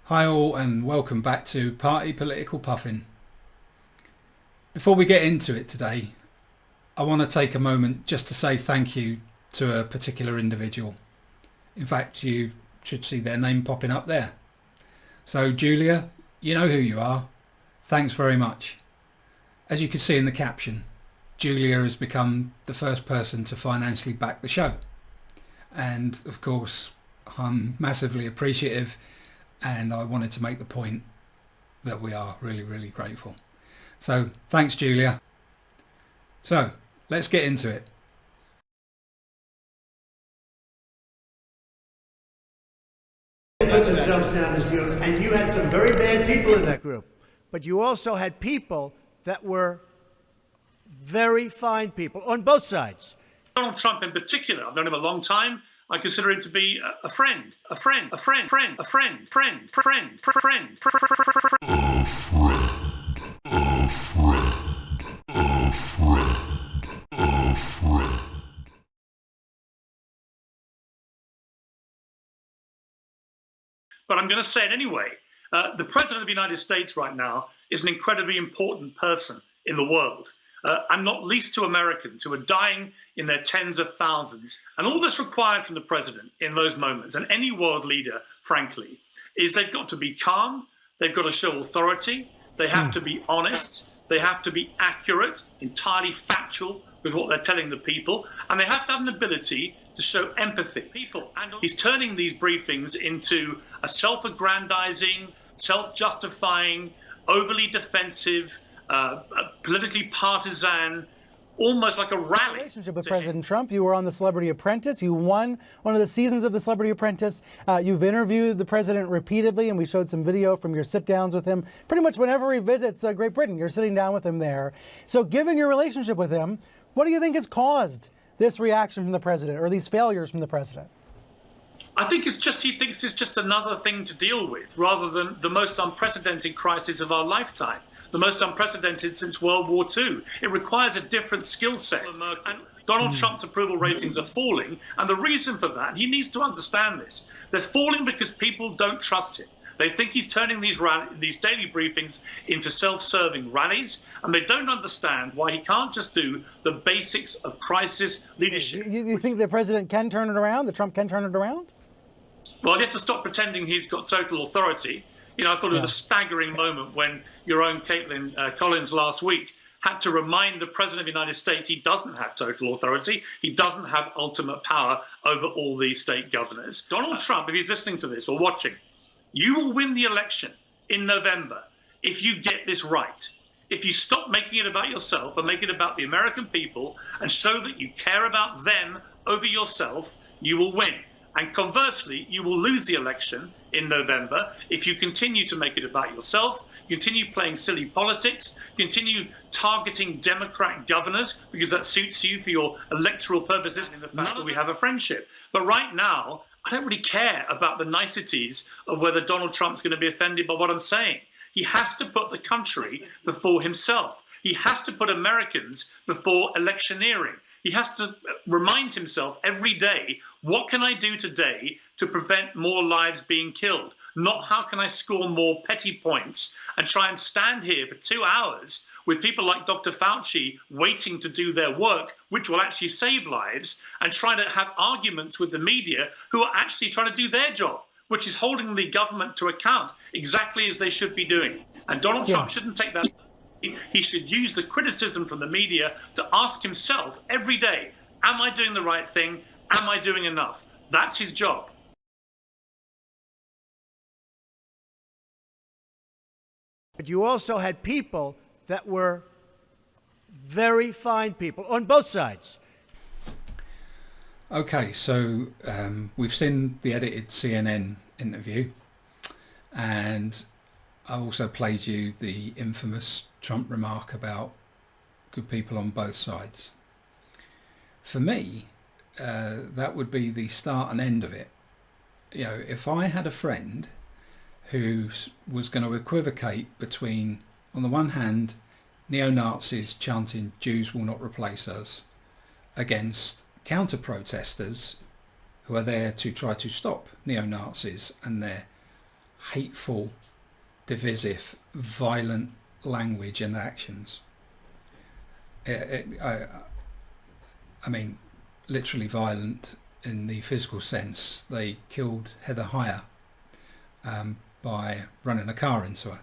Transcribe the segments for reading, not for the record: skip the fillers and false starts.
Hi all and welcome back to Party Political Puffin. Before we get into it today, I want to take a moment just to say thank you to a particular individual. In fact, you should see their name popping up there. So Julia, you know who you are. Thanks very much. As you can see in the caption, Julia has become the first person to financially back the show. And of course, I'm massively appreciative. And I wanted to make the point that we are really, really grateful. So thanks, Julia. So let's get into it. Themselves down as you, and you had some very bad people in that group, but you also had people that were very fine people on both sides. Donald Trump in particular, I've known him a long time. I consider him to be a friend. A friend. But I'm going to say it anyway. The President of the United States right now is an incredibly important person in the world. And not least to Americans who are dying in their tens of thousands. And all that's required from the president in those moments, and any world leader, frankly, is they've got to be calm, they've got to show authority, they have to be honest, they have to be accurate, entirely factual with what they're telling the people, and they have to have an ability to show empathy. And he's turning these briefings into a self-aggrandizing, self-justifying, overly defensive, politically partisan, almost like a rally. Relationship with President Trump. You were on The Celebrity Apprentice. You won one of the seasons of The Celebrity Apprentice. You've interviewed the president repeatedly, and we showed some video from your sit-downs with him. Pretty much whenever he visits Great Britain, you're sitting down with him there. So given your relationship with him, what do you think has caused this reaction from the president, or these failures from the president? I think it's just he thinks it's just another thing to deal with, rather than the most unprecedented crisis of our lifetime. The most unprecedented since World War II. It requires a different skill set. And Donald Trump's approval ratings are falling. And the reason for that, he needs to understand this. They're falling because people don't trust him. They think he's turning these daily briefings into self-serving rallies. And they don't understand why he can't just do the basics of crisis leadership. You think the president can turn it around? That Trump can turn it around? Well, I guess to stop pretending he's got total authority. You know, I thought it was a staggering moment when your own Caitlin Collins last week had to remind the President of the United States he doesn't have total authority. He doesn't have ultimate power over all these state governors. Donald Trump, if he's listening to this or watching, you will win the election in November if you get this right. If you stop making it about yourself and make it about the American people and show that you care about them over yourself, you will win. And conversely, you will lose the election in November if you continue to make it about yourself, continue playing silly politics, continue targeting Democrat governors because that suits you for your electoral purposes in the fact that we have a friendship. But right now, I don't really care about the niceties of whether Donald Trump's going to be offended by what I'm saying. He has to put the country before himself. He has to put Americans before electioneering. He has to remind himself every day, what can I do today to prevent more lives being killed? Not how can I score more petty points and try and stand here for 2 hours with people like Dr. Fauci waiting to do their work, which will actually save lives, and trying to have arguments with the media who are actually trying to do their job, which is holding the government to account exactly as they should be doing. And Donald Trump shouldn't take that. He should use the criticism from the media to ask himself every day, am I doing the right thing? Am I doing enough? That's his job. But you also had people that were very fine people on both sides. Okay, so we've seen the edited CNN interview, and I also played you the infamous Trump remark about good people on both sides. For me, that would be the start and end of it. You know, if I had a friend who was going to equivocate between, on the one hand, neo-Nazis chanting "Jews will not replace us" against counter-protesters who are there to try to stop neo-Nazis and their hateful, divisive, violent language and actions. I mean, literally violent in the physical sense. They killed Heather Heyer by running a car into her.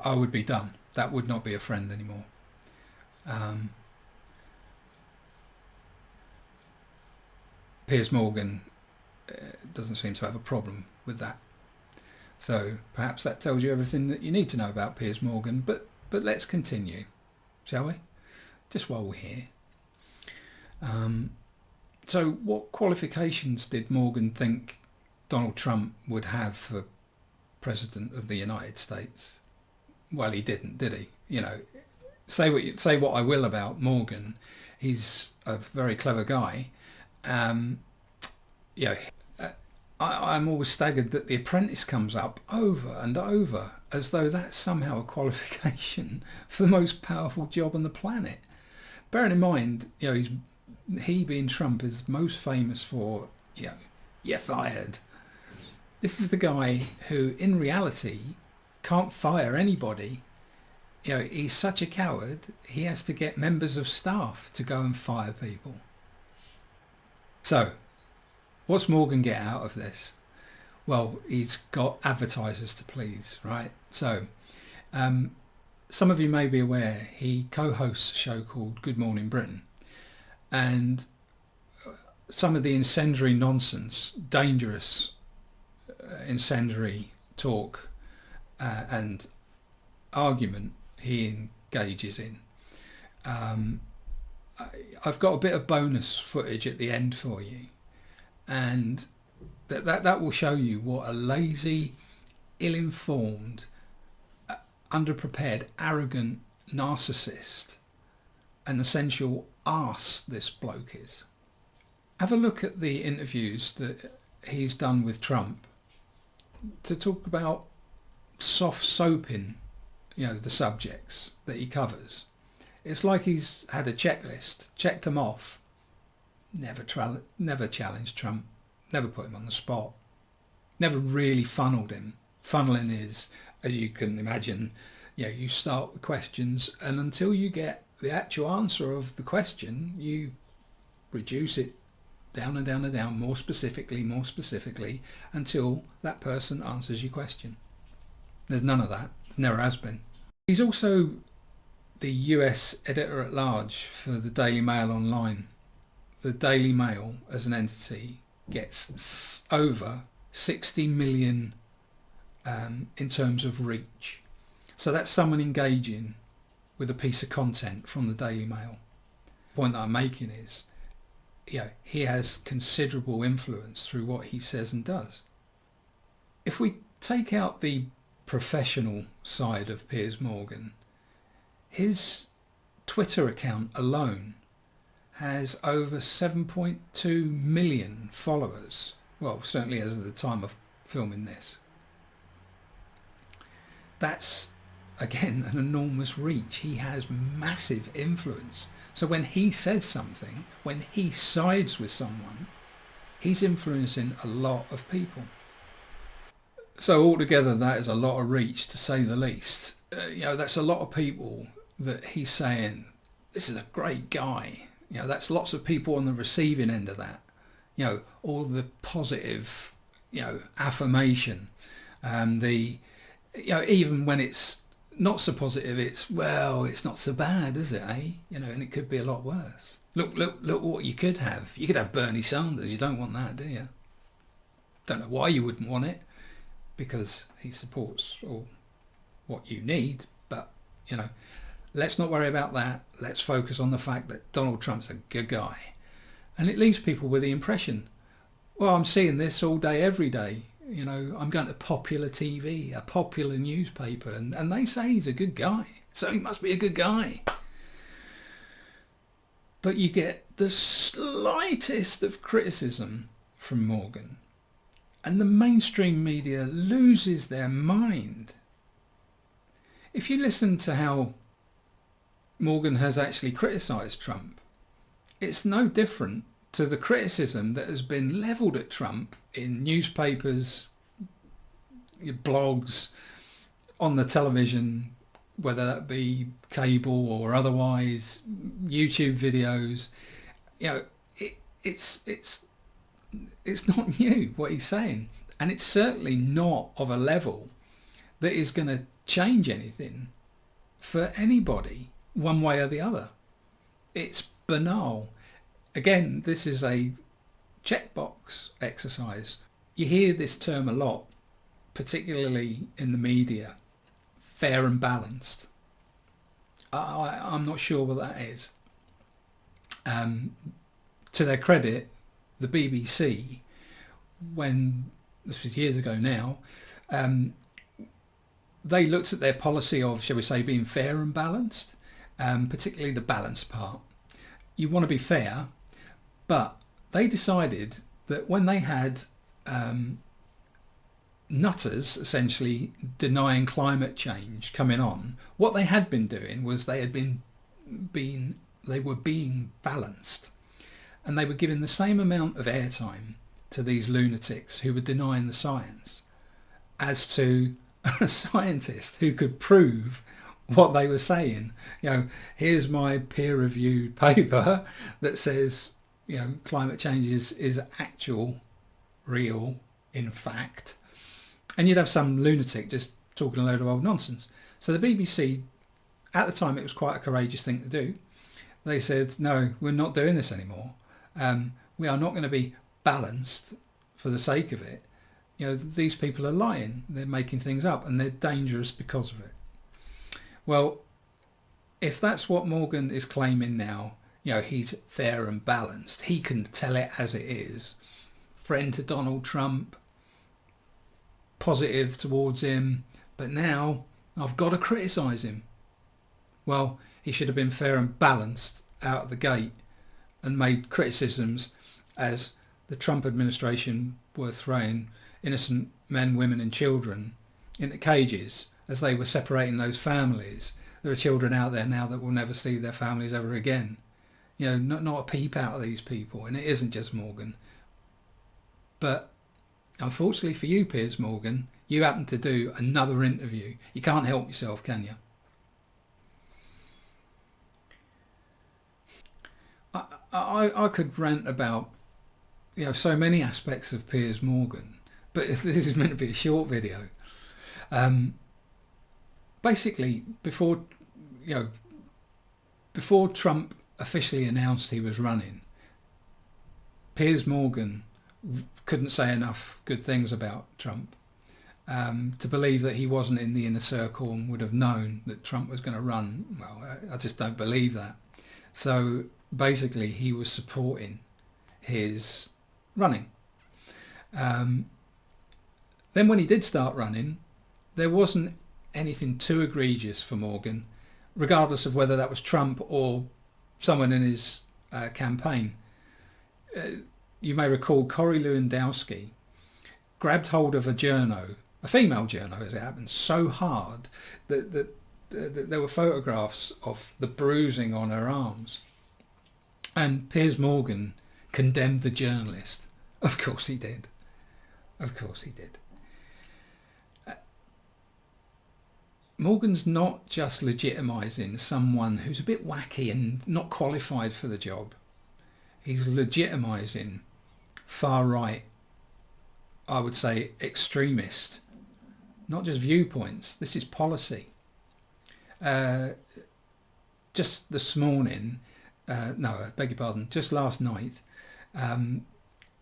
I would be done. That would not be a friend anymore. Piers Morgan doesn't seem to have a problem with that. So perhaps that tells you everything that you need to know about Piers Morgan. But let's continue, shall we? Just while we're here. So what qualifications did Morgan think Donald Trump would have for President of the United States? Well, he didn't, did he? You know, say what I will about Morgan, he's a very clever guy. I'm always staggered that The Apprentice comes up over and over as though that's somehow a qualification for the most powerful job on the planet. Bearing in mind, you know, he being Trump is most famous for, you know, you're fired. This is the guy who, in reality, can't fire anybody. You know, he's such a coward, he has to get members of staff to go and fire people. So, what's Morgan get out of this? Well, he's got advertisers to please, right? So, some of you may be aware he co-hosts a show called Good Morning Britain. And some of the incendiary nonsense, dangerous incendiary talk and argument he engages in. I've got a bit of bonus footage at the end for you, and that will show you what a lazy, ill-informed, underprepared, arrogant narcissist, an essential arse this bloke is. Have a look at the interviews that he's done with Trump to talk about soft soaping, you know, the subjects that he covers. It's like he's had a checklist, checked them off, never challenged Trump, never put him on the spot, never really funneled him. Funneling is, as you can imagine, you know, you start with questions, and until you get the actual answer of the question, you reduce it down and down and down, more specifically, until that person answers your question. There's none of that. There never has been. He's also the US editor-at-large for the Daily Mail online. The Daily Mail, as an entity, gets over 60 million in terms of reach. So that's someone engaging with a piece of content from the Daily Mail. The point that I'm making is, you know, he has considerable influence through what he says and does. If we take out the professional side of Piers Morgan, his Twitter account alone has over 7.2 million followers. Well, certainly as of the time of filming this. That's, again, an enormous reach. He has massive influence. So when he says something, when he sides with someone, he's influencing a lot of people. So altogether, that is a lot of reach, to say the least. You know, that's a lot of people that he's saying, this is a great guy. You know, that's lots of people on the receiving end of that. You know, all the positive, you know, affirmation. You know, even when it's not so positive, it's, well, it's not so bad, is it, eh? You know, and it could be a lot worse. Look what you could have. You could have Bernie Sanders. You don't want that, do you? Don't know why you wouldn't want it, because he supports all what you need. But, you know, let's not worry about that. Let's focus on the fact that Donald Trump's a good guy. And it leaves people with the impression, well, I'm seeing this all day, every day. You know, I'm going to popular TV, a popular newspaper, and they say he's a good guy. So he must be a good guy. But you get the slightest of criticism from Morgan, and the mainstream media loses their mind. If you listen to how Morgan has actually criticised Trump, it's no different to the criticism that has been levelled at Trump in newspapers, blogs, on the television, whether that be cable or otherwise, YouTube videos. It's not new what he's saying, and it's certainly not of a level that is going to change anything for anybody one way or the other. It's banal. Again, this is a checkbox exercise. You hear this term a lot, particularly in the media, fair and balanced. I'm not sure what that is. To their credit, the BBC, when this was years ago now, they looked at their policy of, shall we say, being fair and balanced, particularly the balanced part. You want to be fair, but they decided that when they had nutters essentially denying climate change coming on, what they had been doing was they were being balanced, and they were giving the same amount of airtime to these lunatics who were denying the science as to a scientist who could prove what they were saying. Here's my peer-reviewed paper that says climate change is actual, real, in fact. And you'd have some lunatic just talking a load of old nonsense. So the BBC, at the time, it was quite a courageous thing to do. They said, no, we're not doing this anymore. We are not going to be balanced for the sake of it. These people are lying. They're making things up, and they're dangerous because of it. Well, if that's what Morgan is claiming now, he's fair and balanced. He can tell it as it is. Friend to Donald Trump, positive towards him, but now I've got to criticise him. Well, he should have been fair and balanced out of the gate and made criticisms as the Trump administration were throwing innocent men, women and children into cages as they were separating those families. There are children out there now that will never see their families ever again. Not a peep out of these people, and it isn't just Morgan. But unfortunately for you, Piers Morgan, you happen to do another interview. You can't help yourself, can you? I could rant about so many aspects of Piers Morgan, but this is meant to be a short video. Basically, before Trump officially announced he was running, Piers Morgan couldn't say enough good things about Trump to believe that he wasn't in the inner circle and would have known that Trump was going to run. Well, I just don't believe that. So basically he was supporting his running. Then when he did start running, there wasn't anything too egregious for Morgan, regardless of whether that was Trump or someone in his campaign. You may recall Corey Lewandowski grabbed hold of a journo, a female journo as it happens, so hard that there were photographs of the bruising on her arms. And Piers Morgan condemned the journalist. Of course he did. Of course he did. Morgan's not just legitimising someone who's a bit wacky and not qualified for the job. He's legitimising far-right, I would say extremist, not just viewpoints. This is policy. Just this morning, just last night,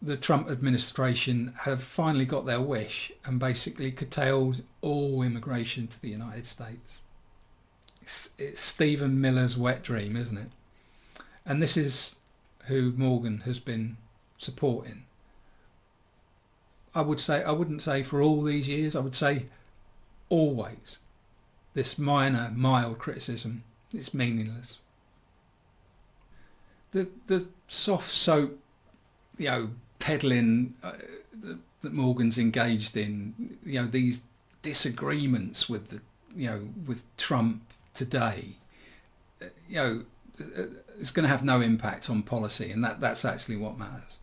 the Trump administration have finally got their wish and basically curtailed all immigration to the United States. It's Stephen Miller's wet dream, isn't it? And this is who Morgan has been supporting. I wouldn't say for all these years, I would say always. This mild criticism is meaningless. The soft soap, peddling that Morgan's engaged in, these disagreements with with Trump today, it's going to have no impact on policy, and that's actually what matters.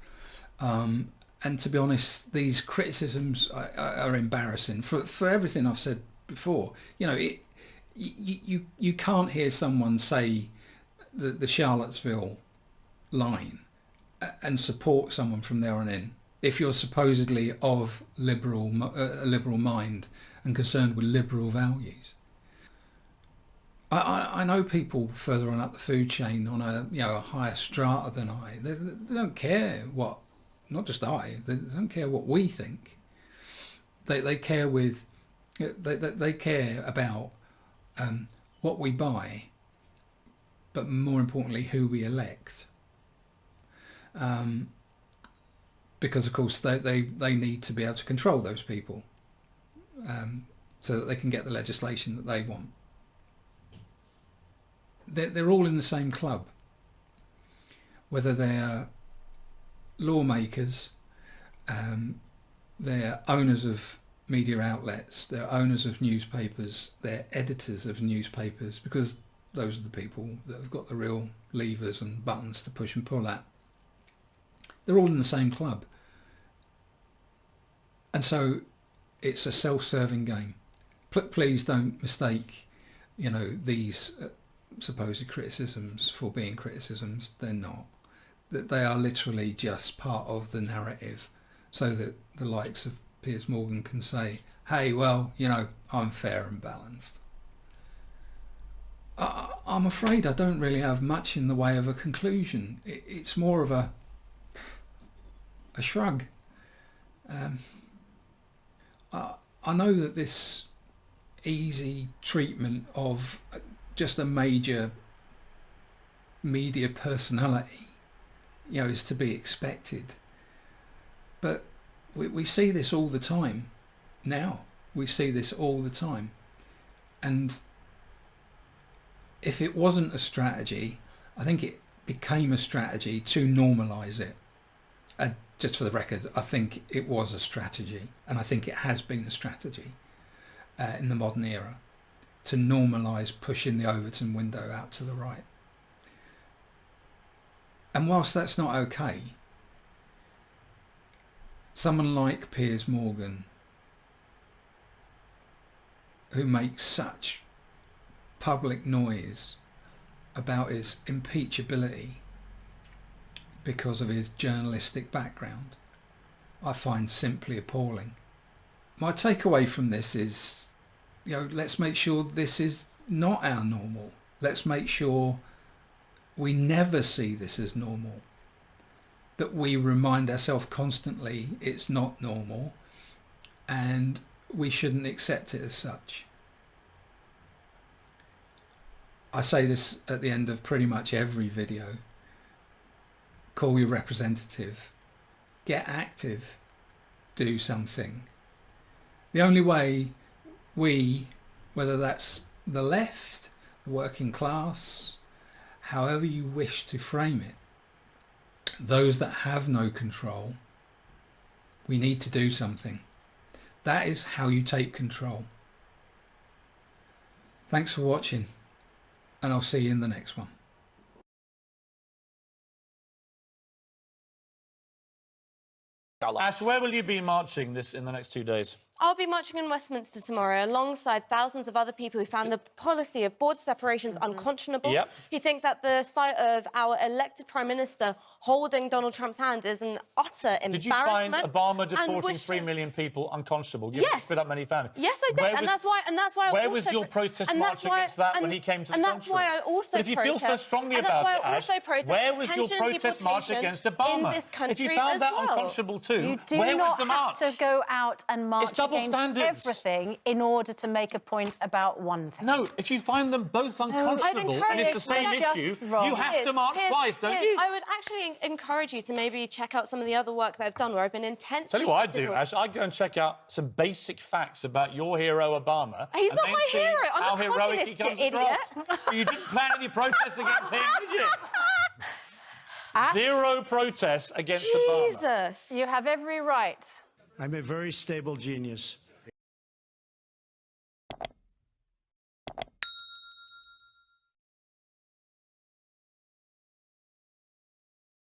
And to be honest, these criticisms are embarrassing for everything I've said before. You know, you can't hear someone say the Charlottesville line and support someone from there on in if you're supposedly of a liberal mind and concerned with liberal values. I know people further on up the food chain on a higher strata than I. They don't care what, not just I. They don't care what we think. They care they care about what we buy, but more importantly, who we elect. Because of course they need to be able to control those people, so that they can get the legislation that they want. They're all in the same club, whether they're lawmakers, they're owners of media outlets, they're owners of newspapers, they're editors of newspapers, because those are the people that have got the real levers and buttons to push and pull at. They're all in the same club. And so it's a self-serving game. Please don't mistake, these supposed criticisms for being criticisms. They're not. They are literally just part of the narrative, so that the likes of Piers Morgan can say, hey, well, I'm fair and balanced. I'm afraid I don't really have much in the way of a conclusion. It's more of a shrug. I know that this easy treatment of just a major media personality, is to be expected. But we see this all the time now. We see this all the time. And if it wasn't a strategy, I think it became a strategy to normalise it. And just for the record, I think it was a strategy, and I think it has been a strategy in the modern era, to normalise pushing the Overton window out to the right. And whilst that's not okay, someone like Piers Morgan, who makes such public noise about his impeachability because of his journalistic background, I find simply appalling. My takeaway from this is, let's make sure this is not our normal. Let's make sure we never see this as normal. That we remind ourselves constantly it's not normal, and we shouldn't accept it as such. I say this at the end of pretty much every video. Call your representative. Get active. Do something. The only way we, whether that's the left, the working class, however you wish to frame it, those that have no control, we need to do something. That is how you take control. Thanks for watching, and I'll see you in the next one. Ash, where will you be marching in the next 2 days? I'll be marching in Westminster tomorrow alongside thousands of other people who found the policy of border separations unconscionable. Yep. Who think that the sight of our elected Prime Minister holding Donald Trump's hand is an utter embarrassment. Did you find Obama deporting 3 million people unconscionable? You yes. Spit up many families. Yes, I did, and that's why. Where was your protest march against that when he came to the country? And that's why I also but if you feel so strongly about it, Ash, where was your protest march against Obama? In this country if you found that well. unconscionable too, you where was the march? You do not have to go out and march against standards. everything in order to make a point about one thing. No, if you find them both unconscionable and it's the same issue, you have to march twice, don't you? I would actually encourage you to maybe check out some of the other work that I've done, where I've been intensely... Tell you what I'd do, Ash. I'd go and check out some basic facts about your hero, Obama. He's not my hero. I'm a communist, you idiot. You didn't plan any protests against him, did you? Zero protests against Obama. Jesus. You have every right. I'm a very stable genius.